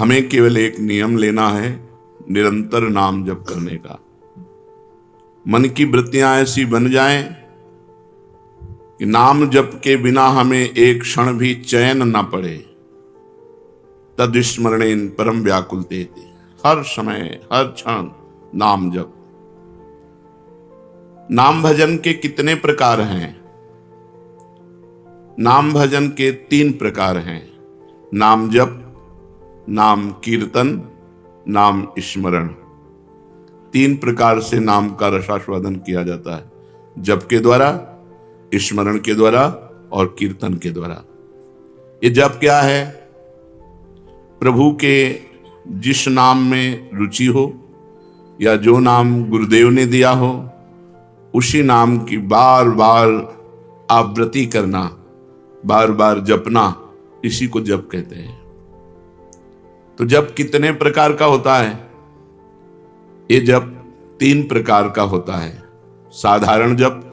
हमें केवल एक नियम लेना है, निरंतर नाम जप करने का। मन की वृत्तियां ऐसी बन जाएं कि नाम जप के बिना हमें एक क्षण भी चैन न पड़े। तद स्मरणेन परम व्याकुलते, हर समय हर क्षण नाम जप। नाम भजन के कितने प्रकार हैं? नाम भजन के 3 प्रकार हैं, नाम जप, नाम कीर्तन, नाम स्मरण। 3 प्रकार से नाम का रसास्वादन किया जाता है, जप के द्वारा, स्मरण के द्वारा और कीर्तन के द्वारा। ये जप क्या है? प्रभु के जिस नाम में रुचि हो या जो नाम गुरुदेव ने दिया हो, उसी नाम की बार बार आवृत्ति करना, बार बार जपना, इसी को जप कहते हैं। तो जप कितने प्रकार का होता है? ये जप 3 प्रकार का होता है, साधारण जप,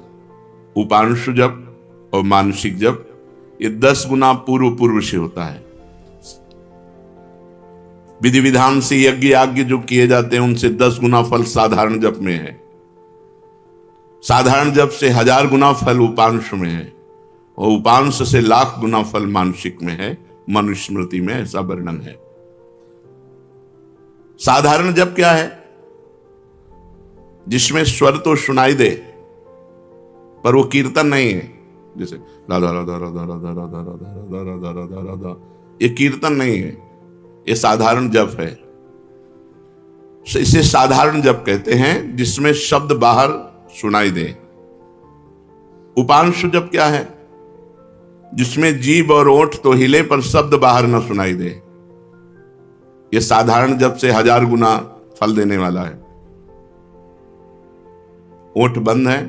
उपांशु जप और मानसिक जप। ये 10 गुना पूर्व से होता है। विधि विधान से यज्ञ जो किए जाते हैं, उनसे 10 गुना फल साधारण जप में है। साधारण जप से 1000 गुना फल उपांश में है और उपांश से लाख गुना फल मानसिक में है। मनुस्मृति में ऐसा वर्णन है। साधारण जप क्या है? जिसमें स्वर तो सुनाई दे पर वो कीर्तन नहीं है। जैसे राधा राधा राधा राधा राधा राधा राधा राधा राधा राधा, ये कीर्तन नहीं है, ये साधारण जप है। इसे साधारण जप कहते हैं, जिसमें शब्द बाहर सुनाई दे। उपांशु जप क्या है? जिसमें जीभ और ओठ तो हिले पर शब्द बाहर न सुनाई दे। यह साधारण जप से 1000 गुना फल देने वाला है। ओठ बंद है,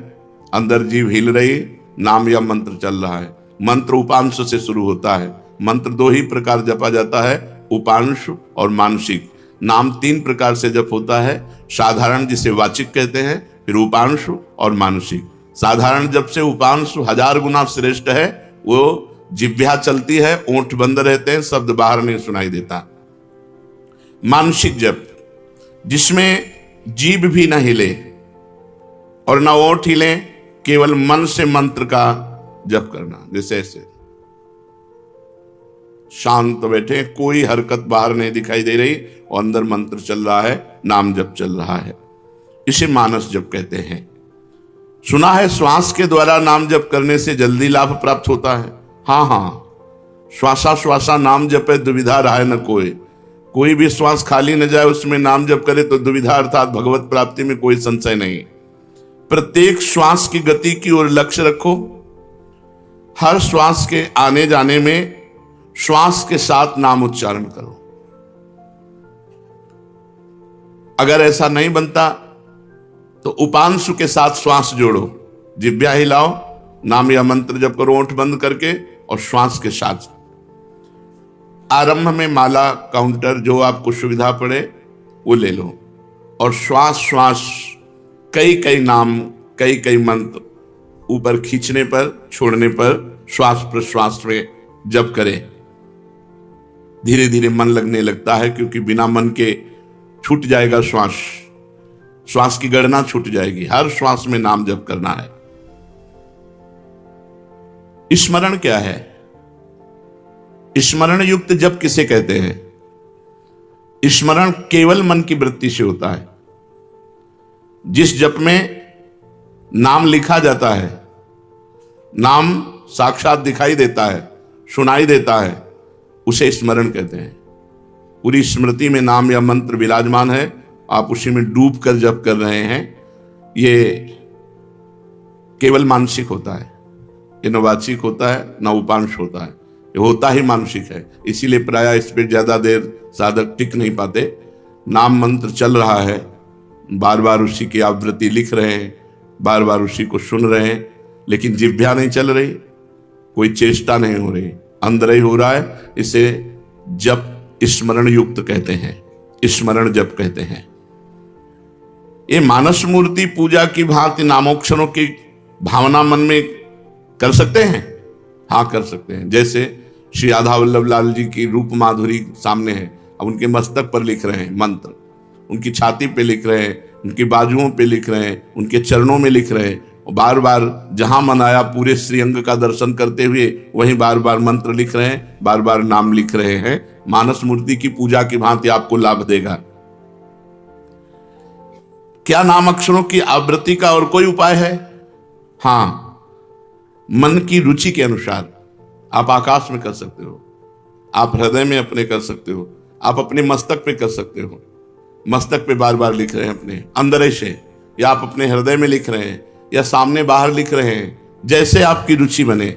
अंदर जीभ हिल रही, नाम या मंत्र चल रहा है। मंत्र उपांश से शुरू होता है। मंत्र 2 ही प्रकार जपा जाता है, उपांश और मानसिक। नाम 3 प्रकार से जप होता है, साधारण जिसे वाचिक कहते हैं, फिर उपांश और मानसिक। साधारण जप से उपांश 1000 गुना श्रेष्ठ है। वो जिह्वा चलती है, ओंठ बंद रहते हैं, शब्द बाहर नहीं सुनाई देता। मानसिक जप, जिसमें जीभ भी न हिले और न ओंठ हिले, केवल मन से मंत्र का जप करना। जैसे ऐसे शांत बैठे, कोई हरकत बाहर नहीं दिखाई दे रही और अंदर मंत्र चल रहा है, नाम जप चल रहा है। इसे मानस जप कहते हैं। सुना है श्वास के द्वारा नाम जप करने से जल्दी लाभ प्राप्त होता है। हाँ, श्वासा श्वासा नाम जपे दुविधा रहा न कोई। कोई भी श्वास खाली न जाए, उसमें नाम जप करे तो दुविधा अर्थात भगवत प्राप्ति में कोई संशय नहीं। प्रत्येक श्वास की गति की ओर लक्ष्य रखो। हर श्वास के आने जाने में श्वास के साथ नाम उच्चारण करो। अगर ऐसा नहीं बनता तो उपांशु के साथ श्वास जोड़ो, जिह्वा हिलाओ, नाम या मंत्र जप करो ओंठ बंद करके और श्वास के साथ। आरंभ में माला काउंटर जो आपको सुविधा पड़े वो ले लो और श्वास श्वास कई नाम कई मंत्र ऊपर खींचने पर छोड़ने पर श्वास प्रश्वास में जप करें। धीरे धीरे मन लगने लगता है, क्योंकि बिना मन के छूट जाएगा श्वास की गणना छूट जाएगी। हर श्वास में नाम जप करना है। स्मरण क्या है? स्मरण युक्त जप किसे कहते हैं? स्मरण केवल मन की वृत्ति से होता है। जिस जप में नाम लिखा जाता है, नाम साक्षात दिखाई देता है, सुनाई देता है, उसे स्मरण कहते हैं। पूरी स्मृति में नाम या मंत्र विराजमान है, आप उसी में डूब कर जप कर रहे हैं। ये केवल मानसिक होता है, ये न वाचिक होता है न उपांश होता है, ये होता ही मानसिक है। इसीलिए प्रायः इस पर ज्यादा देर साधक टिक नहीं पाते। नाम मंत्र चल रहा है, बार बार उसी की आवृत्ति लिख रहे हैं, बार बार उसी को सुन रहे हैं, लेकिन जिह्वा नहीं चल रही, कोई चेष्टा नहीं हो रही, अंदर ही हो रहा है। इसे जप स्मरण युक्त कहते हैं, स्मरण जप कहते हैं। ये मानस मूर्ति पूजा की भांति नामोक्षरों की भावना मन में कर सकते हैं। हाँ, कर सकते हैं। जैसे श्री राधा वल्लभ लाल जी की रूप माधुरी सामने है, अब उनके मस्तक पर लिख रहे हैं मंत्र, उनकी छाती पे लिख रहे हैं, उनकी बाजुओं पे लिख रहे हैं, उनके चरणों में लिख रहे हैं, और बार बार जहां मन आया पूरे श्रीअंग का दर्शन करते हुए वहीं बार बार मंत्र लिख रहे हैं, बार बार नाम लिख रहे हैं। मानस मूर्ति की पूजा की भांति आपको लाभ देगा। क्या नाम अक्षरों की आवृत्ति का और कोई उपाय है? हां, मन की रुचि के अनुसार आप आकाश में कर सकते हो, आप हृदय में अपने कर सकते हो, आप अपने मस्तक पे कर सकते हो। मस्तक पे बार बार लिख रहे हैं अपने अंदर से, या आप अपने हृदय में लिख रहे हैं, या सामने बाहर लिख रहे हैं, जैसे आपकी रुचि बने।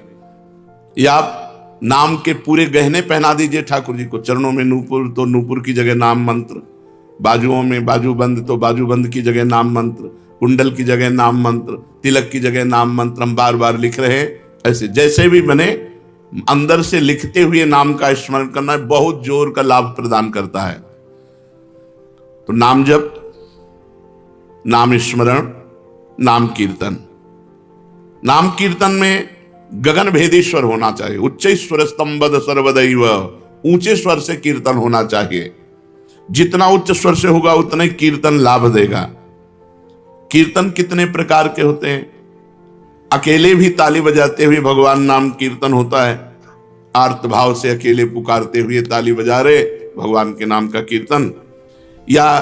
या आप नाम के पूरे गहने पहना दीजिए ठाकुर जी को। चरणों में नूपुर तो नूपुर की जगह नाम मंत्र, बाजुओं में बाजूबंद तो बाजूबंद की जगह नाम मंत्र, कुंडल की जगह नाम मंत्र, तिलक की जगह नाम मंत्र हम बार बार लिख रहे हैं। ऐसे जैसे भी बने, अंदर से लिखते हुए नाम का स्मरण करना बहुत जोर का लाभ प्रदान करता है। तो नाम जप, नाम स्मरण, नाम कीर्तन। नाम कीर्तन में गगन भेदेश्वर होना चाहिए। उच्च स्वर स्तंभद सर्वदैव, ऊंचे स्वर से कीर्तन होना चाहिए। जितना उच्च स्वर से होगा उतना ही कीर्तन लाभ देगा। कीर्तन कितने प्रकार के होते हैं? अकेले भी ताली बजाते हुए भगवान नाम कीर्तन होता है। आर्त भाव से अकेले पुकारते हुए ताली बजा रहे भगवान के नाम का कीर्तन, या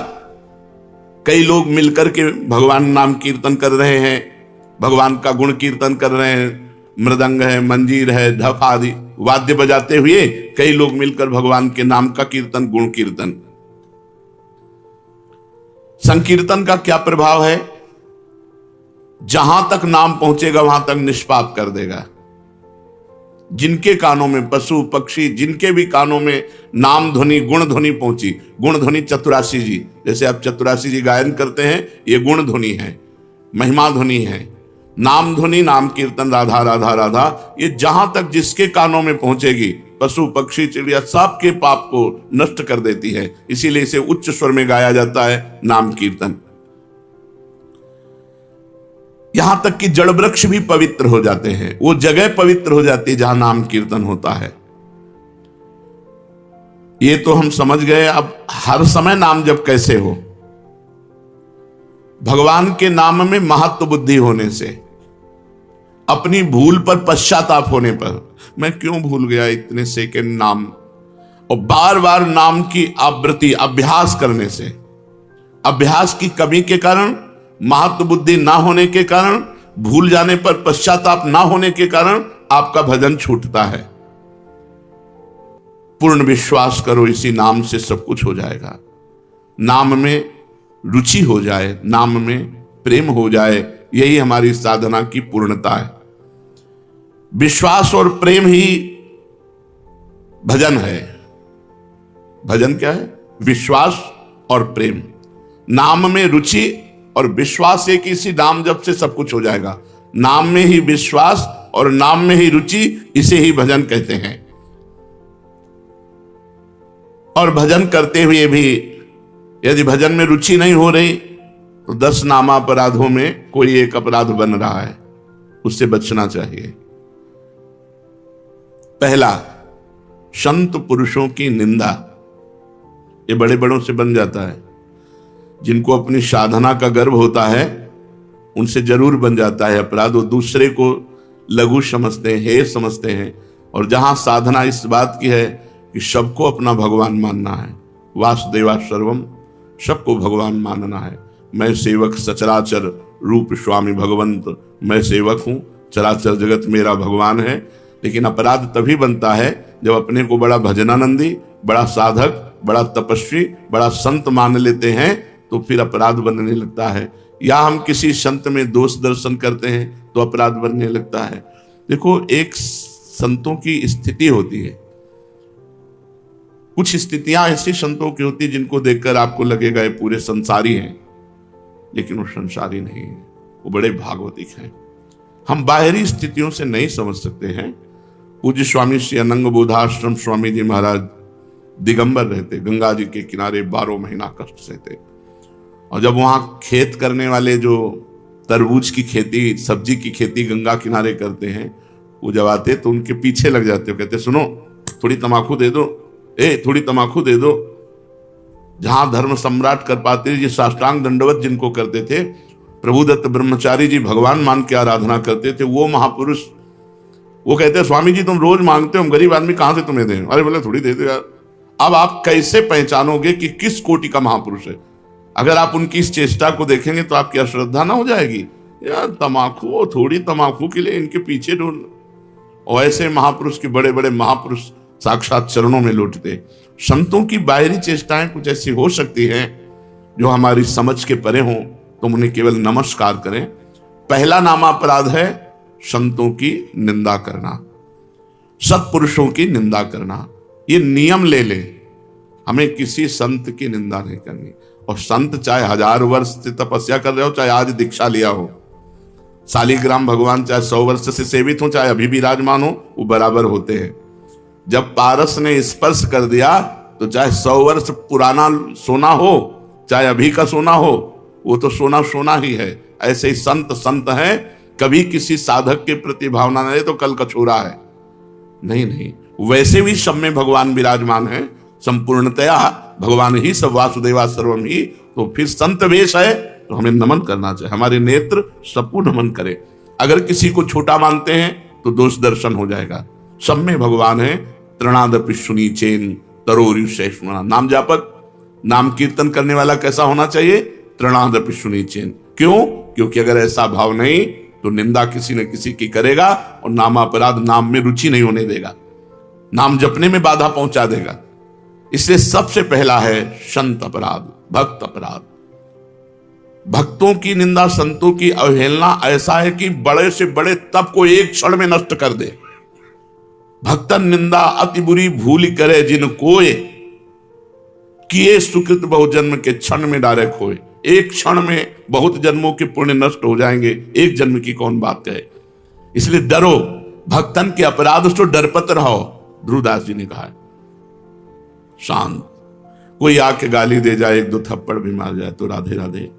कई लोग मिलकर के भगवान नाम कीर्तन कर रहे हैं, भगवान का गुण कीर्तन कर रहे हैं, मृदंग है, मंजीर है, ढप आदि वाद्य बजाते हुए कई लोग मिलकर भगवान के नाम का कीर्तन, गुण कीर्तन। संकीर्तन का क्या प्रभाव है? जहां तक नाम पहुंचेगा वहां तक निष्पाप कर देगा। जिनके कानों में, पशु पक्षी जिनके भी कानों में नाम ध्वनि, गुण ध्वनि पहुंची, गुण ध्वनि चतुरासी जी, जैसे आप चतुरासी जी गायन करते हैं, ये गुण ध्वनि है, महिमा ध्वनि है। नाम ध्वनि, नाम कीर्तन, राधा राधा राधा, ये जहां तक जिसके कानों में पहुंचेगी, पशु पक्षी चिड़िया सबके पाप को नष्ट कर देती है। इसीलिए इसे उच्च स्वर में गाया जाता है नाम कीर्तन। यहां तक कि जड़ वृक्ष भी पवित्र हो जाते हैं, वो जगह पवित्र हो जाती है जहां नाम कीर्तन होता है। ये तो हम समझ गए। अब हर समय नाम जप कैसे हो? भगवान के नाम में महत्व बुद्धि होने से, अपनी भूल पर पश्चाताप होने पर, मैं क्यों भूल गया इतने सेकंड नाम, और बार बार नाम की आवृत्ति अभ्यास करने से, अभ्यास की कमी के कारण, महत्व बुद्धि ना होने के कारण, भूल जाने पर पश्चाताप ना होने के कारण आपका भजन छूटता है। पूर्ण विश्वास करो, इसी नाम से सब कुछ हो जाएगा। नाम में रुचि हो जाए, नाम में प्रेम हो जाए, यही हमारी साधना की पूर्णता है। विश्वास और प्रेम ही भजन है। भजन क्या है? विश्वास और प्रेम। नाम में रुचि और विश्वास, एक इसी नाम जप से सब कुछ हो जाएगा। नाम में ही विश्वास और नाम में ही रुचि, इसे ही भजन कहते हैं। और भजन करते हुए भी यदि भजन में रुचि नहीं हो रही तो 10 नामापराधों में कोई एक अपराध बन रहा है, उससे बचना चाहिए। पहला, संत पुरुषों की निंदा। ये बड़े बड़ों से बन जाता है। जिनको अपनी साधना का गर्व होता है उनसे जरूर बन जाता है अपराध। वो दूसरे को लघु समझते हैं, हेय समझते हैं। और जहां साधना इस बात की है कि सबको अपना भगवान मानना है, वासुदेवा सर्वम, सबको भगवान मानना है। मैं सेवक सचराचर रूप स्वामी भगवंत, मैं सेवक हूं, चराचर जगत मेरा भगवान है। लेकिन अपराध तभी बनता है जब अपने को बड़ा भजनानंदी, बड़ा साधक, बड़ा तपस्वी, बड़ा संत मान लेते हैं, तो फिर अपराध बनने लगता है। या हम किसी संत में दोष दर्शन करते हैं तो अपराध बनने लगता है। देखो, एक संतों की स्थिति होती है, कुछ स्थितियां ऐसी संतों की होती है जिनको देखकर आपको लगेगा ये पूरे संसारी हैं, लेकिन वो संसारी नहीं है, वो बड़े भागवतिक हैं। हम बाहरी स्थितियों से नहीं समझ सकते हैं। पूज्य स्वामी श्री अनंग बोधाश्रम स्वामी जी महाराज दिगंबर रहते, गंगा जी के किनारे 12 महीना कष्ट सहते। और जब वहां खेत करने वाले जो तरबूज की खेती, सब्जी की खेती गंगा किनारे करते हैं, वो जब आते तो उनके पीछे लग जाते, कहते सुनो थोड़ी तमाकू दे दो, थोड़ी तमाकू दे दो। जहां धर्म सम्राट कृपात्री जी साष्टांग दंडवत जिनको करते थे, प्रभुदत्त ब्रह्मचारी जी भगवान मान के आराधना करते थे, वो महापुरुष वो कहते स्वामी जी तुम रोज मांगते हो, हम गरीब आदमी कहां से तुम्हें दें? अरे बोले थोड़ी दे दो यार। अब आप कैसे पहचानोगे कि किस कोटि का महापुरुष है? अगर आप उनकी इस चेष्टा को देखेंगे तो आपकी अश्रद्धा ना हो जाएगी, यार तमाकू थोड़ी तमाकू के लिए इनके पीछे ढूंढ। और ऐसे महापुरुष के बड़े बड़े महापुरुष साक्षात चरणों में लौटते। संतों की बाहरी चेष्टाएं कुछ ऐसी हो सकती हैं जो हमारी समझ के परे हों, तो उन्हें केवल नमस्कार करें। पहला नामापराध है संतों की निंदा करना, सत्पुरुषों की निंदा करना। ये नियम ले ले, हमें किसी संत की निंदा नहीं करनी। और संत चाहे 1000 वर्ष से तपस्या कर रहे हो, चाहे आज दीक्षा लिया हो, शालिग्राम भगवान चाहे 100 वर्ष से सेवित हो, चाहे अभी विराजमान हो, वो बराबर होते हैं। जब पारस ने स्पर्श कर दिया तो चाहे 100 वर्ष पुराना सोना हो, चाहे अभी का सोना हो, वो तो सोना सोना ही है। ऐसे ही संत संत है, कभी किसी साधक के प्रति भावना नहीं तो कल कछोरा है। नहीं नहीं, वैसे भी सब में भगवान विराजमान है, संपूर्णतया भगवान ही सब, वासुदेवा सर्वम ही। तो फिर संत वेश है तो हमें नमन करना चाहिए, हमारे नेत्र सबको नमन करें। अगर किसी को छोटा मानते हैं तो दोष दर्शन हो जाएगा। सब में भगवान है। तृणादपि सुनीचेन तरोरिषेष्मणा। नाम जापक, नाम कीर्तन करने वाला कैसा होना चाहिए? तृणादपि सुनीचेन। क्यों? क्योंकि अगर ऐसा भाव नहीं तो निंदा किसी न किसी की करेगा और नामापराध, नाम में रुचि नहीं होने देगा, नाम जपने में बाधा पहुंचा देगा। इसलिए सबसे पहला है संत अपराध, भक्त अपराध। भक्तों की निंदा, संतों की अवहेलना ऐसा है कि बड़े से बड़े तप को एक क्षण में नष्ट कर दे। भक्तन निंदा अति बुरी भूल करे जिन कोय, किए सुकृत बहुजन्म के क्षण में डारे खोए। एक क्षण में बहुत जन्मों के पुण्य नष्ट हो जाएंगे, एक जन्म की कौन बात कहे। इसलिए डरो, भक्तन के अपराध से डरपत रहो। ध्रुवदास जी ने कहा है शांत। कोई आके गाली दे जाए, 1-2 थप्पड़ भी मार जाए तो राधे राधे।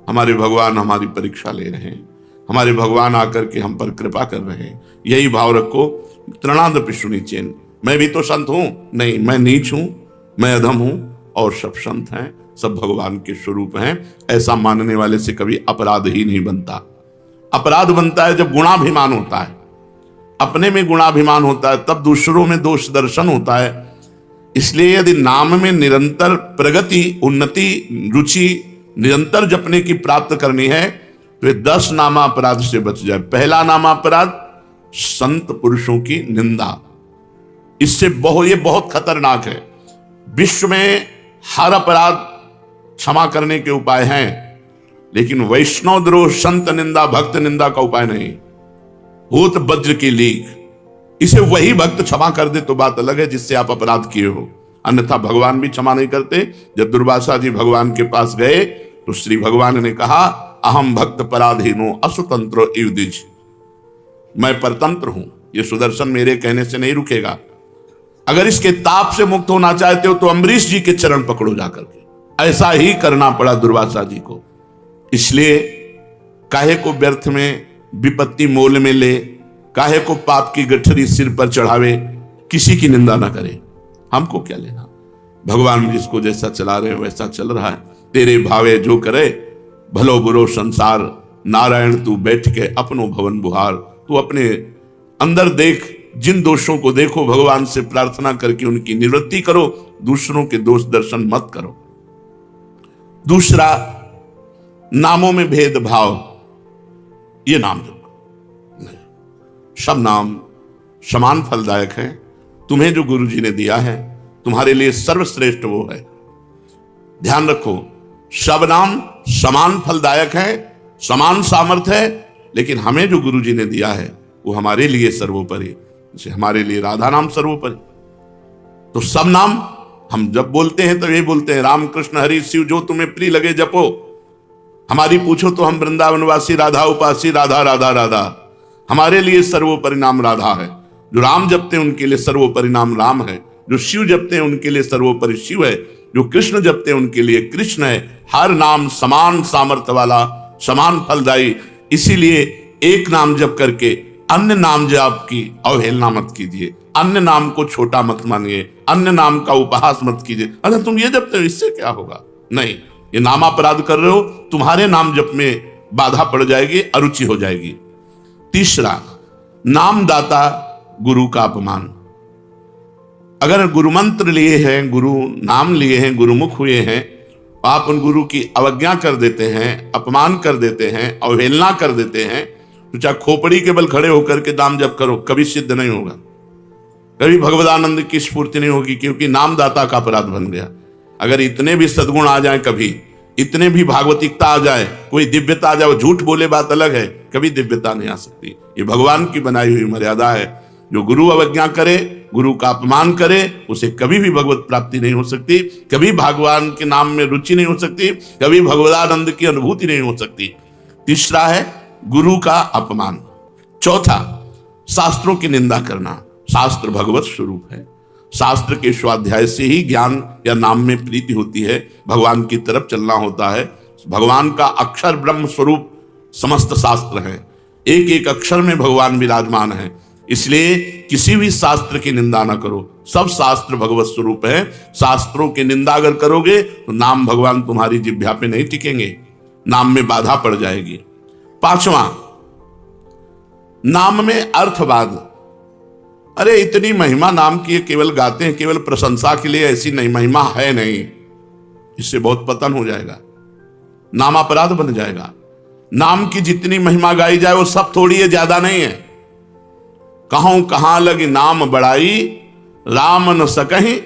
हमारे भगवान हमारी परीक्षा ले रहे हैं, हमारे भगवान आकर के हम पर कृपा कर रहे हैं, यही भाव रखो। तृणादपि सुनीचेन। मैं भी तो संत हूं? नहीं, मैं नीच हूं, मैं अधम हूं, और सब संत हैं, सब भगवान के स्वरूप हैं। ऐसा मानने वाले से कभी अपराध ही नहीं बनता। अपराध बनता है जब गुणाभिमान होता है, अपने में गुणाभिमान होता है, तब दूसरों में दोष दर्शन होता है। इसलिए यदि नाम में निरंतर प्रगति, उन्नति, रुचि निरंतर जपने की प्राप्त करनी है तो 10 नामा अपराध से बच जाए। पहला नामा अपराध संत पुरुषों की निंदा। इससे ये बहुत खतरनाक है। विश्व में हर अपराध क्षमा करने के उपाय हैं, लेकिन वैष्णव द्रोह, संत निंदा, भक्त निंदा का उपाय नहीं। होत वज्र की लीक, इसे वही भक्त क्षमा कर दे तो बात अलग है जिससे आप अपराध किए हो, अन्यथा भगवान भी क्षमा नहीं करते। जब दुर्वासा जी भगवान के पास गए तो श्री भगवान ने कहा, अहम भक्त पराधीनो असुतंत्रो इव द्विज। मैं परतंत्र हूं, ये सुदर्शन मेरे कहने से नहीं रुकेगा। अगर इसके ताप से मुक्त होना चाहते हो तो अम्बरीश जी के चरण पकड़ो जाकर के। ऐसा ही करना पड़ा दुर्वासा जी को। इसलिए काहे को व्यर्थ में विपत्ति मोल में ले, काहे को पाप की गठरी सिर पर चढ़ावे, किसी की निंदा ना करे। हमको क्या लेना, भगवान जिसको जैसा चला रहे हैं वैसा चल रहा है। तेरे भावे जो करे भलो बुरो संसार, नारायण तू बैठ के अपनो भवन बुहार। तू अपने अंदर देख, जिन दोषों को देखो, भगवान से प्रार्थना करके उनकी निवृत्ति करो, दूसरों के दोष दर्शन मत करो। दूसरा, नामों में भेदभाव, ये नाम नहीं, सब नाम समान फलदायक है। तुम्हें जो गुरु जी ने दिया है तुम्हारे लिए सर्वश्रेष्ठ वो है। ध्यान रखो, सब नाम समान फलदायक है, समान सामर्थ्य है, लेकिन हमें जो गुरु जी ने दिया है वो हमारे लिए सर्वोपरि। जैसे हमारे लिए राधा नाम सर्वोपरि, तो सब नाम हम जब बोलते हैं तो ये बोलते हैं राम कृष्ण हरि शिव जो तुम्हें प्रिय लगे जपो। हमारी पूछो तो हम वृंदावनवासी राधा उपासी, राधा राधा राधा। हमारे लिए सर्वोपरि नाम राधा है। जो राम जपते हैं उनके लिए सर्वोपरि नाम राम है, जो शिव जपते हैं उनके लिए सर्वोपरि शिव है, जो कृष्ण जपते हैं उनके लिए कृष्ण है। हर नाम समान सामर्थ्य वाला, समान फलदायी। इसीलिए एक नाम जप करके अन्य नाम जाप की अवहेलना मत कीजिए, अन्य नाम को छोटा मत मानिए, अन्य नाम का उपहास मत कीजिए। अरे तुम ये जपते हो, इससे क्या होगा? नहीं, ये नामापराध कर रहे हो, तुम्हारे नाम जप में बाधा पड़ जाएगी, अरुचि हो जाएगी। तीसरा, नामदाता गुरु का अपमान। अगर गुरु मंत्र लिए हैं, गुरु नाम लिए हैं, गुरुमुख हुए हैं, आप उन गुरु की अवज्ञा कर देते हैं, अपमान कर देते हैं, अवहेलना कर देते हैं, तो चाहे खोपड़ी के बल खड़े होकर के नाम जप करो, कभी सिद्ध नहीं होगा, कभी भगवदानंद की स्फूर्ति नहीं होगी, क्योंकि नामदाता का अपराध बन गया। अगर इतने भी सद्गुण आ जाए, कभी इतने भी भागवतिकता आ जाए, कोई दिव्यता आ जाए, वो झूठ बोले बात अलग है, कभी दिव्यता नहीं आ सकती। ये भगवान की बनाई हुई मर्यादा है। जो गुरु अवज्ञा करे, गुरु का अपमान करे, उसे कभी भी भगवत प्राप्ति नहीं हो सकती, कभी भगवान के नाम में रुचि नहीं हो सकती, कभी भगवदानंद की अनुभूति नहीं हो सकती। तीसरा है गुरु का अपमान। चौथा, शास्त्रों की निंदा करना। शास्त्र भगवत स्वरूप है, शास्त्र के स्वाध्याय से ही ज्ञान या नाम में प्रीति होती है, भगवान की तरफ चलना होता है। भगवान का अक्षर ब्रह्म स्वरूप समस्त शास्त्र है, एक एक अक्षर में भगवान विराजमान है। इसलिए किसी भी शास्त्र की निंदा ना करो, सब शास्त्र भगवत स्वरूप है। शास्त्रों की निंदा अगर करोगे तो नाम भगवान तुम्हारी जिह्वा पे नहीं टिकेंगे, नाम में बाधा पड़ जाएगी। पांचवा, नाम में अर्थवाद। अरे इतनी महिमा नाम की, केवल गाते हैं, केवल प्रशंसा के लिए, ऐसी नहीं महिमा है नहीं, इससे बहुत पतन हो जाएगा, नाम अपराध बन जाएगा। नाम की जितनी महिमा गाई जाए वो सब थोड़ी है, ज्यादा नहीं है। कहूं कहां लगी नाम बड़ाई, राम न सकहीं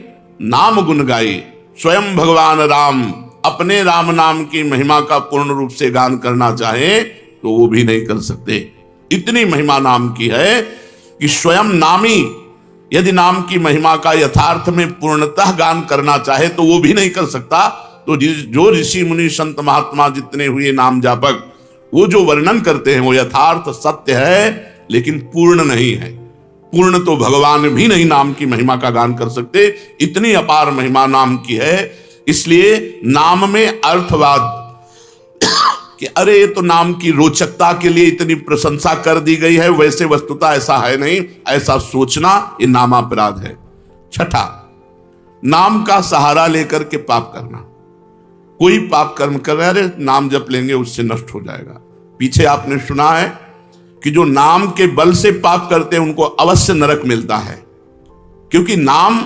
नाम गुण गाई। स्वयं भगवान राम अपने राम नाम की महिमा का पूर्ण रूप से गान करना चाहे तो वो भी नहीं कर सकते। इतनी महिमा नाम की है कि स्वयं नामी यदि नाम की महिमा का यथार्थ में पूर्णतः गान करना चाहे तो वो भी नहीं कर सकता। तो जो ऋषि मुनि संत महात्मा जितने हुए नाम जापक, वो जो वर्णन करते हैं वो यथार्थ सत्य है, लेकिन पूर्ण नहीं है। पूर्ण तो भगवान भी नहीं नाम की महिमा का गान कर सकते, इतनी अपार महिमा नाम की है। इसलिए नाम में अर्थवाद कि अरे ये तो नाम की रोचकता के लिए इतनी प्रशंसा कर दी गई है, वैसे वस्तुतः ऐसा है नहीं, ऐसा सोचना ये नामापराध है। छठा, नाम का सहारा लेकर के पाप करना। कोई पाप कर्म कर रहे, अरे नाम जप लेंगे उससे नष्ट हो जाएगा। पीछे आपने सुना है कि जो नाम के बल से पाप करते हैं उनको अवश्य नरक मिलता है, क्योंकि नाम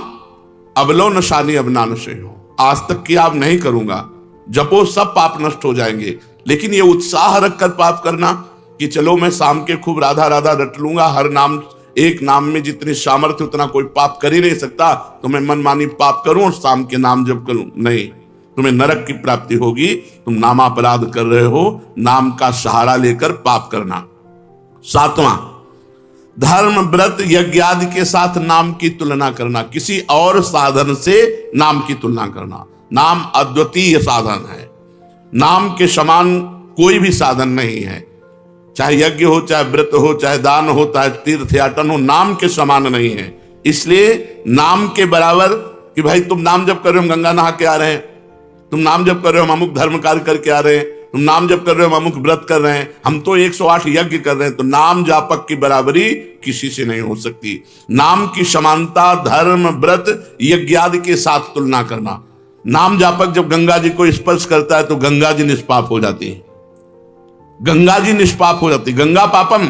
अबलो नशानी अबना नशे हो। आज तक की आप नहीं करूंगा, जपो सब पाप नष्ट हो जाएंगे। लेकिन ये उत्साह रख कर पाप करना कि चलो मैं शाम के खूब राधा राधा रट लूंगा, हर नाम, एक नाम में जितनी सामर्थ्य उतना कोई पाप कर ही नहीं सकता, तो मैं मनमानी पाप करूं और शाम के नाम जप करूं, नहीं, तुम्हें नरक की प्राप्ति होगी। तुम नामापराध कर रहे हो, नाम का सहारा लेकर पाप करना। सातवां, धर्म व्रत यज्ञ आदि के साथ नाम की तुलना करना, किसी और साधन से नाम की तुलना करना। नाम अद्वितीय साधन है, नाम के समान कोई भी साधन नहीं है। चाहे यज्ञ हो, चाहे व्रत हो, चाहे दान हो, चाहे तीर्थ याटन हो, नाम के समान नहीं है। इसलिए नाम के बराबर कि भाई तुम नाम जप कर रहे हो, हम गंगा नहा के आ रहे हैं, तुम नाम जप कर रहे हो, हम अमुक धर्म कार्य करके आ रहे हैं, तुम नाम जप कर रहे हो, हम अमुक व्रत कर रहे हैं, हम तो 108 यज्ञ कर रहे हैं, तो नाम जापक की बराबरी किसी से नहीं हो सकती। नाम की समानता धर्म व्रत यज्ञ आदि के साथ तुलना करना। नाम जापक जब गंगा जी को स्पर्श करता है तो गंगा जी निष्पाप हो जाती है, गंगा जी निष्पाप हो जाती, गंगा पापम,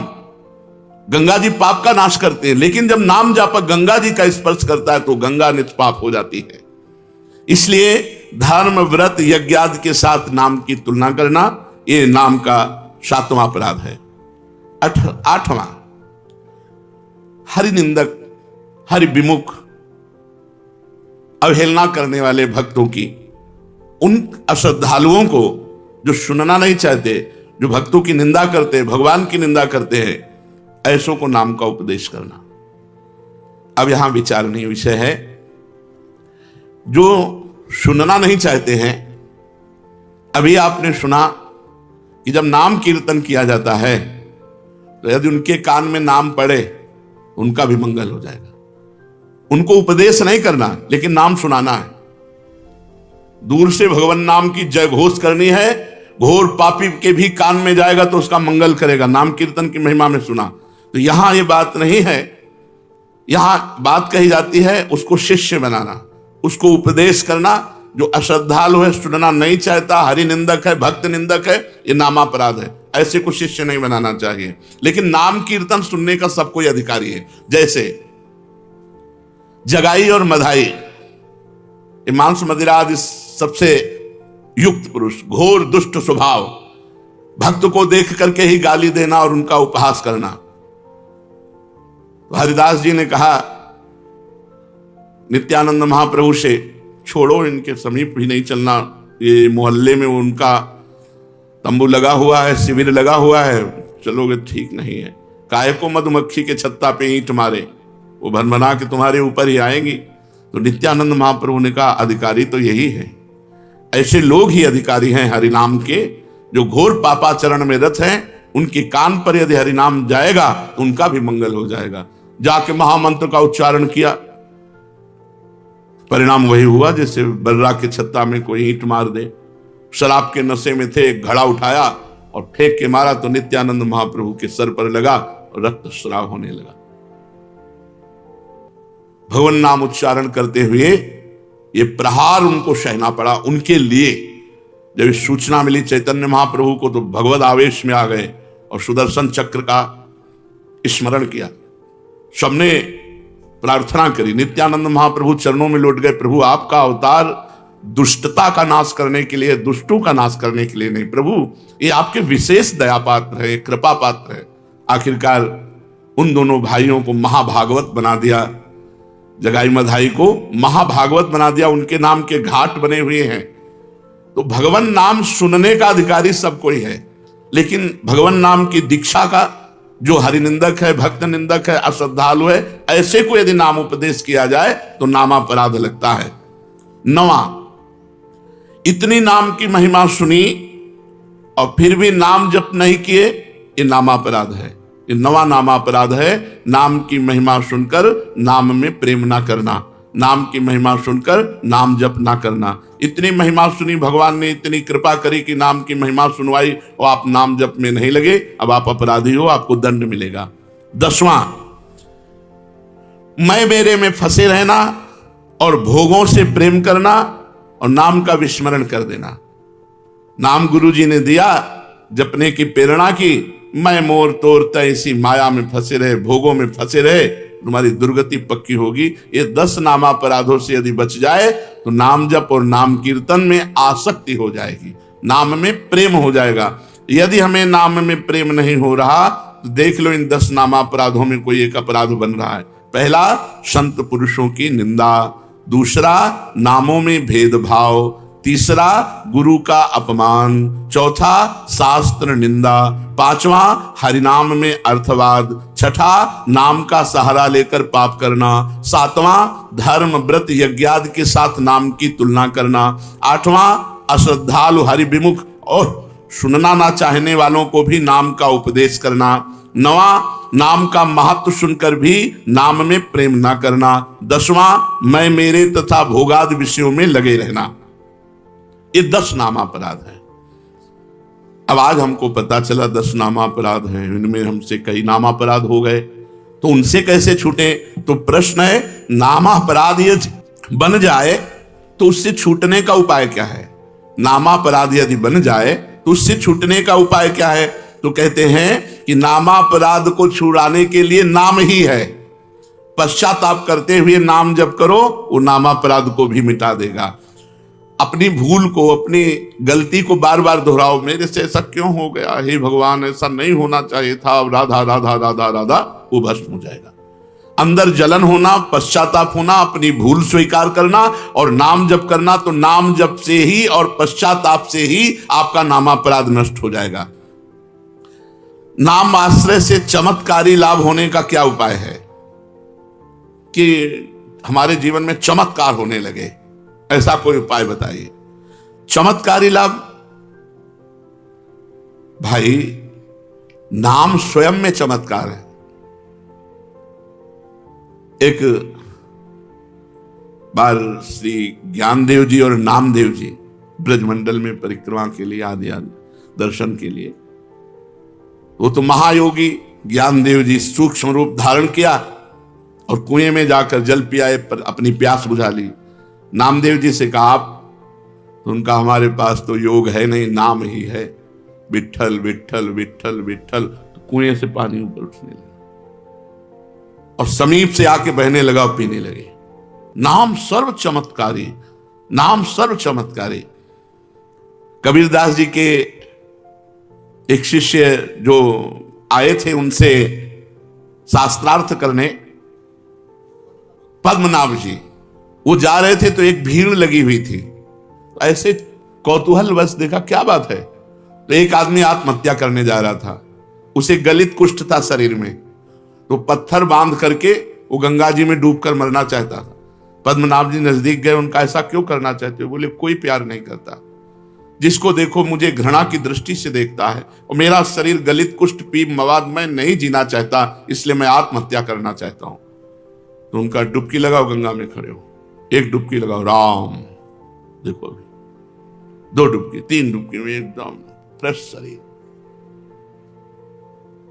गंगा जी पाप का नाश करते हैं। लेकिन जब नाम जापक गंगा जी का स्पर्श करता है तो गंगा निष्पाप हो जाती है। इसलिए धर्म व्रत यज्ञ आदि के साथ नाम की तुलना करना, यह नाम का सातवां अपराध है। आठवां, हरि निंदक, हरि विमुख, अवहेलना करने वाले भक्तों की, उन अश्रद्धालुओं को जो सुनना नहीं चाहते, जो भक्तों की निंदा करते हैं, भगवान की निंदा करते हैं, ऐसों को नाम का उपदेश करना। अब यहां विचारणीय विषय है, जो सुनना नहीं चाहते हैं, अभी आपने सुना कि जब नाम कीर्तन किया जाता है तो यदि उनके कान में नाम पड़े उनका भी मंगल हो जाएगा। उनको उपदेश नहीं करना, लेकिन नाम सुनाना है। दूर से भगवान नाम की जय घोष करनी है, घोर पापी के भी कान में जाएगा तो उसका मंगल करेगा। नाम कीर्तन की महिमा में सुना, तो यहां ये बात नहीं है, यहां बात कही जाती है उसको शिष्य बनाना, उसको उपदेश करना। जो अश्रद्धालु है, सुनना नहीं चाहता, हरि निंदक है, भक्त निंदक है, ये नामापराध है। ऐसे को शिष्य नहीं बनाना चाहिए। लेकिन नाम कीर्तन सुनने का सब कोई अधिकारी है। जैसे जगाई और मधाई, मांस मदिरा आदि सबसे युक्त पुरुष, घोर दुष्ट स्वभाव, भक्त को देख करके ही गाली देना और उनका उपहास करना। तो हरिदास जी ने कहा नित्यानंद महाप्रभु से, छोड़ो, इनके समीप भी नहीं चलना, ये मोहल्ले में उनका तंबू लगा हुआ है, शिविर लगा हुआ है, चलोगे ठीक नहीं है। काहे को मधुमक्खी के छत्ता पे ईंट मारे, वो भनभना के तुम्हारे ऊपर ही आएंगी। तो नित्यानंद महाप्रभु ने कहा अधिकारी तो यही है, ऐसे लोग ही अधिकारी हैं हरिनाम के। जो घोर पापाचरण में रत हैं, उनके कान पर यदि हरिनाम जाएगा तो उनका भी मंगल हो जाएगा। जाके महामंत्र का उच्चारण किया, परिणाम वही हुआ जैसे बर्रा के छत्ता में कोई ईंट मार दे। शराब के नशे में थे, एक घड़ा उठाया और फेंक के मारा तो नित्यानंद महाप्रभु के सर पर लगा और रक्त स्राव होने लगा। भगवान नाम उच्चारण करते हुए ये प्रहार उनको सहना पड़ा। उनके लिए जब सूचना मिली चैतन्य महाप्रभु को तो भगवत आवेश में आ गए और सुदर्शन चक्र का स्मरण किया। सबने प्रार्थना करी, नित्यानंद महाप्रभु चरणों में लौट गए, प्रभु आपका अवतार दुष्टता का नाश करने के लिए, दुष्टों का नाश करने के लिए नहीं, प्रभु ये आपके विशेष दया पात्र है, कृपा पात्र है। आखिरकार उन दोनों भाइयों को महाभागवत बना दिया, जगाई मधाई को महाभागवत बना दिया। उनके नाम के घाट बने हुए हैं। तो भगवान नाम सुनने का अधिकारी सब कोई है, लेकिन भगवान नाम की दीक्षा का जो हरिनिंदक है, भक्त निंदक है, अश्रद्धालु है, ऐसे को यदि नाम उपदेश किया जाए तो नामापराध लगता है। 9, इतनी नाम की महिमा सुनी और फिर भी नाम जप नहीं किए, ये नामापराध है। ये 9वां नामापराध है। नाम की महिमा सुनकर नाम में प्रेम ना करना, नाम की महिमा सुनकर नाम जप ना करना। इतनी महिमा सुनी, भगवान ने इतनी कृपा करी कि नाम की महिमा सुनवाई और आप नाम जप में नहीं लगे, अब आप अपराधी हो, आपको दंड मिलेगा। 10वां, मैं मेरे में फंसे रहना और भोगों से प्रेम करना और नाम का विस्मरण कर देना। नाम गुरु जी ने दिया, जपने की प्रेरणा की, मैं मोर तोरता इसी माया में फंसे रहे, भोगों में फंसे रहे, तुम्हारी दुर्गति पक्की होगी। ये 10 नामापराधों से यदि बच जाए तो नाम जप और नाम कीर्तन में आसक्ति हो जाएगी, नाम में प्रेम हो जाएगा। यदि हमें नाम में प्रेम नहीं हो रहा तो देख लो इन 10 नामापराधों में कोई एक अपराध बन रहा है। पहला, संत पुरुषों की निंदा। दूसरा, नामों में भेदभाव। तीसरा, गुरु का अपमान। चौथा, शास्त्र निंदा। 5वां, हरिनाम में अर्थवाद। 6ठा, नाम का सहारा लेकर पाप करना। 7वां, धर्म व्रत यज्ञादि के साथ नाम की तुलना करना। 8वां, अश्रद्धालु हरिविमुख और सुनना ना चाहने वालों को भी नाम का उपदेश करना। 9वां, नाम का महत्व सुनकर भी नाम में प्रेम ना करना। 10वां, मैं मेरे तथा भोगादि विषयों में लगे रहना। ये 10 नामापराध है। अब आज हमको पता चला 10 नामापराध हैं, इनमें हमसे कई नामापराध हो गए, तो उनसे कैसे छूटे? तो प्रश्न है, नामापराध यदि बन जाए तो उससे छूटने का उपाय क्या है? नामापराध यदि बन जाए तो उससे छूटने का उपाय क्या है? तो कहते हैं कि नामापराध को छुड़ाने के लिए नाम ही है। पश्चाताप करते हुए नाम जप करो, वो नामापराध को भी मिटा देगा। अपनी भूल को, अपनी गलती को बार बार दोहराओ, मेरे से ऐसा क्यों हो गया, हे भगवान ऐसा नहीं होना चाहिए था, राधा राधा राधा राधा, वो भस्म हो जाएगा। अंदर जलन होना, पश्चाताप होना, अपनी भूल स्वीकार करना और नाम जप करना, तो नाम जप से ही और पश्चाताप से ही आपका नामापराध नष्ट हो जाएगा। नाम आश्रय से चमत्कारी लाभ होने का क्या उपाय है कि हमारे जीवन में चमत्कार होने लगे? ऐसा कोई उपाय बताइए। चमत्कारी लाभ, भाई नाम स्वयं में चमत्कार है। एक बार श्री ज्ञानदेव जी और नामदेव जी ब्रजमंडल में परिक्रमा के लिए आदि दर्शन के लिए, वो तो महायोगी ज्ञानदेव जी सूक्ष्म रूप धारण किया और कुएं में जाकर जल पियाए, पर अपनी प्यास बुझा ली। नामदेव जी से कहा आप, तो उनका हमारे पास तो योग है नहीं, नाम ही है, विट्ठल विट्ठल विट्ठल विट्ठल। तो कुएं से पानी ऊपर उठने लगा और समीप से आके बहने लगा और पीने लगे। नाम सर्व चमत्कारी, नाम सर्व चमत्कारी। कबीरदास जी के एक शिष्य जो आए थे उनसे शास्त्रार्थ करने, पद्मनाभ जी, वो जा रहे थे तो एक भीड़ लगी हुई थी। ऐसे कौतूहलवश देखा क्या बात है, तो एक आदमी आत्महत्या करने जा रहा था। उसे गलित कुष्ठ था शरीर में, तो पत्थर बांध करके वो गंगा जी में डूबकर मरना चाहता था। पद्मनाभ जी नजदीक गए, उनका ऐसा क्यों करना चाहते हो? बोले कोई प्यार नहीं करता, जिसको देखो मुझे घृणा की दृष्टि से देखता है और मेरा शरीर गलित कुष्ठ पी मवाद में नहीं जीना चाहता, इसलिए मैं आत्महत्या करना चाहता हूं। तो उनका डुबकी लगाओ, गंगा में खड़े हो, एक डुबकी लगाओ, राम, देखो अभी 2 डुबकी 3 डुबकी में एकदम फ्रेश शरीर।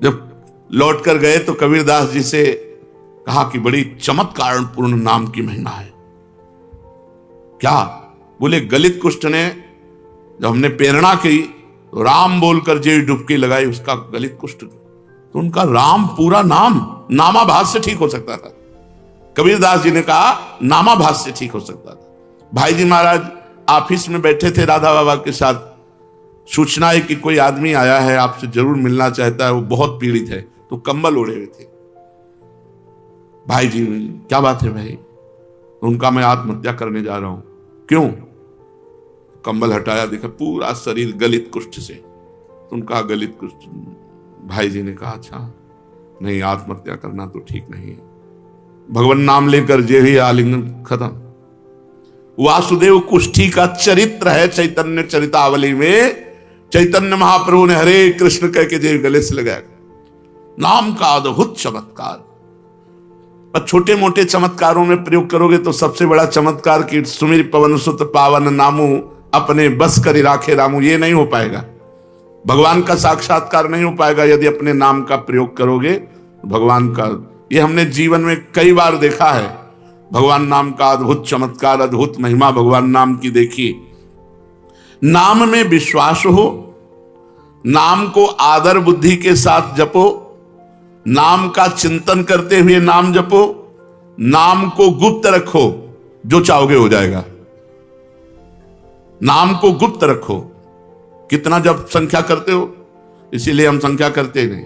जब लौट कर गए तो कबीरदास जी से कहा कि बड़ी चमत्कार पूर्ण नाम की महिमा है। क्या? बोले गलित कुष्ठ ने जब हमने प्रेरणा की तो राम बोलकर जो डुबकी लगाई उसका गलित कुष्ठ, तो उनका राम पूरा नाम नामाभास से ठीक हो सकता था। कबीरदास जी ने कहा नामाभास से ठीक हो सकता था। भाई जी महाराज ऑफिस में बैठे थे राधा बाबा के साथ, सूचना है कि कोई आदमी आया है, आपसे जरूर मिलना चाहता है, वो बहुत पीड़ित है, तो कंबल ओढ़े हुए थे। भाई जी क्या बात है भाई? उनका मैं आत्महत्या करने जा रहा हूं। क्यों? कंबल हटाया, देखा पूरा शरीर गलित कुष्ठ से। तो उनका गलित कुष्ठ। भाई जी ने कहा अच्छा नहीं, आत्महत्या करना तो ठीक नहीं है। भगवान नाम लेकर जे ही आलिंगन खत्म। वासुदेव कुष्ठी का चरित्र है चैतन्य चरितावली में। चैतन्य महाप्रभु ने हरे कृष्ण कह के जे गले से लगाया। नाम का अद्भुत चमत्कार। और छोटे मोटे चमत्कारों में प्रयोग करोगे तो सबसे बड़ा चमत्कार की सुमिर पवन सुत पावन नामू अपने बस करी राखे रामू, ये नहीं हो पाएगा। भगवान का साक्षात्कार नहीं हो पाएगा यदि अपने नाम का प्रयोग करोगे। भगवान का ये हमने जीवन में कई बार देखा है। भगवान नाम का अद्भुत चमत्कार, अद्भुत महिमा भगवान नाम की देखी। नाम में विश्वास हो, नाम को आदर बुद्धि के साथ जपो, नाम का चिंतन करते हुए नाम जपो, नाम को गुप्त रखो, जो चाहोगे हो जाएगा। नाम को गुप्त रखो। कितना जब संख्या करते हो, इसीलिए हम संख्या करते नहीं।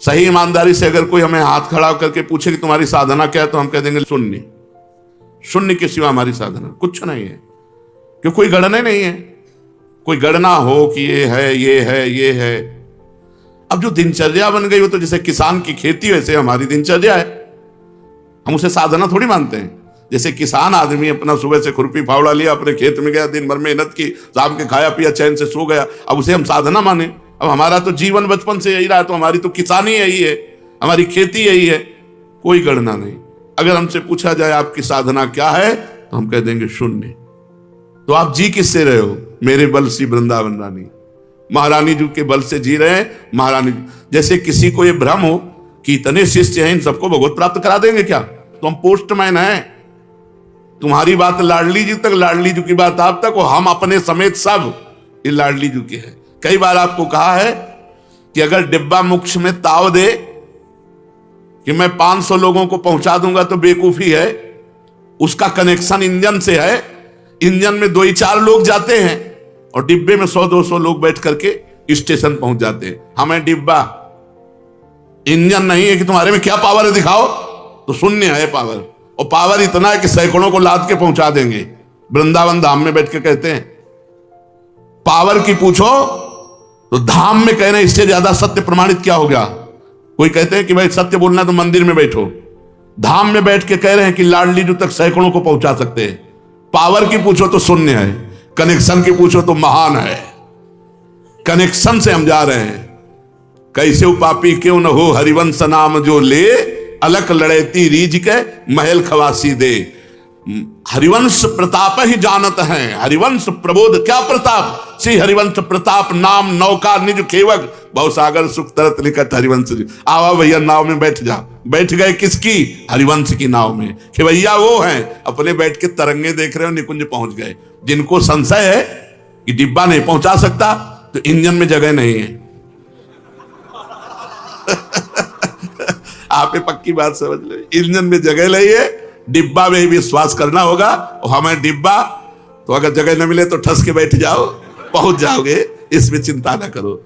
सही ईमानदारी से अगर कोई हमें हाथ खड़ा करके पूछे कि तुम्हारी साधना क्या है, तो हम कह देंगे शून्य। शून्य के सिवा हमारी साधना कुछ नहीं है, क्यों कोई गणना नहीं है। कोई गणना हो कि ये है ये है ये है। अब जो दिनचर्या बन गई वो तो जैसे किसान की खेती वैसे हमारी दिनचर्या है। हम उसे साधना थोड़ी मानते हैं। जैसे किसान आदमी अपना सुबह से खुरपी फावड़ा लिया, अपने खेत में गया, दिन भर मेहनत की, शाम के खाया पिया, चैन से सो गया, अब उसे हम साधना माने। अब हमारा तो जीवन बचपन से यही रहा है, तो हमारी तो किसानी यही है, हमारी खेती यही है, कोई गणना नहीं। अगर हमसे पूछा जाए आपकी साधना क्या है, तो हम कह देंगे शून्य। तो आप जी किससे रहे हो? मेरे बल सी वृंदावन रानी, महारानी जी के बल से जी रहे हैं। महारानी जैसे किसी को ये भ्रम हो कि इतने शिष्य हैं, इन सबको भगवत प्राप्त करा देंगे क्या? तो हम पोस्टमैन हैं। तुम्हारी बात लाडली जी तक, लाडली जी की बात आप तक, और हम अपने समेत सब ये लाडली जी के हैं। कई बार आपको कहा है कि अगर डिब्बा मोक्ष में ताव दे कि मैं 500 लोगों को पहुंचा दूंगा तो बेवकूफी है। उसका कनेक्शन इंजन से है। इंजन में 2-4 लोग जाते हैं और डिब्बे में 100-200 लोग बैठ करके स्टेशन पहुंच जाते हैं। हमें डिब्बा, इंजन नहीं है कि तुम्हारे में क्या पावर है दिखाओ, तो शून्य है पावर। और पावर इतना है कि सैकड़ों को लाद के पहुंचा देंगे। वृंदावन धाम में बैठ के कहते हैं पावर की पूछो तो धाम में कह रहे हैं इससे ज्यादा सत्य प्रमाणित क्या हो गया। कोई कहते हैं कि भाई सत्य बोलना तो मंदिर में बैठो, धाम में बैठ के कह रहे हैं कि लाडली जी तक सैकड़ों को पहुंचा सकते हैं। पावर की पूछो तो शून्य है, कनेक्शन की पूछो तो महान है। कनेक्शन से हम जा रहे हैं। कैसे उपापी क्यों न हो हरिवंश नाम जो ले, अलक लड़ेती रीझ के महल खवासी दे। हरिवंश प्रताप ही जानत हैं। हरिवंश प्रबोध क्या प्रताप, श्री हरिवंश प्रताप नाम नौका निज खेवक भवसागर सुख तरत निकट हरिवंश। आवा भैया नाव में बैठ जा। बैठ गए किसकी? हरिवंश की नाव में। खेवैया वो हैं अपने बैठ के तरंगे देख रहे हो, निकुंज पहुंच गए। जिनको संशय है कि डिब्बा नहीं पहुंचा सकता तो इंजन में जगह नहीं है। आप पक्की बात समझ लो, इंजन में जगह नहीं है, डिब्बा में ही विश्वास करना होगा। और हमें डिब्बा तो अगर जगह न मिले तो ठस के बैठ जाओ, पहुंच जाओगे, इसमें चिंता ना करो।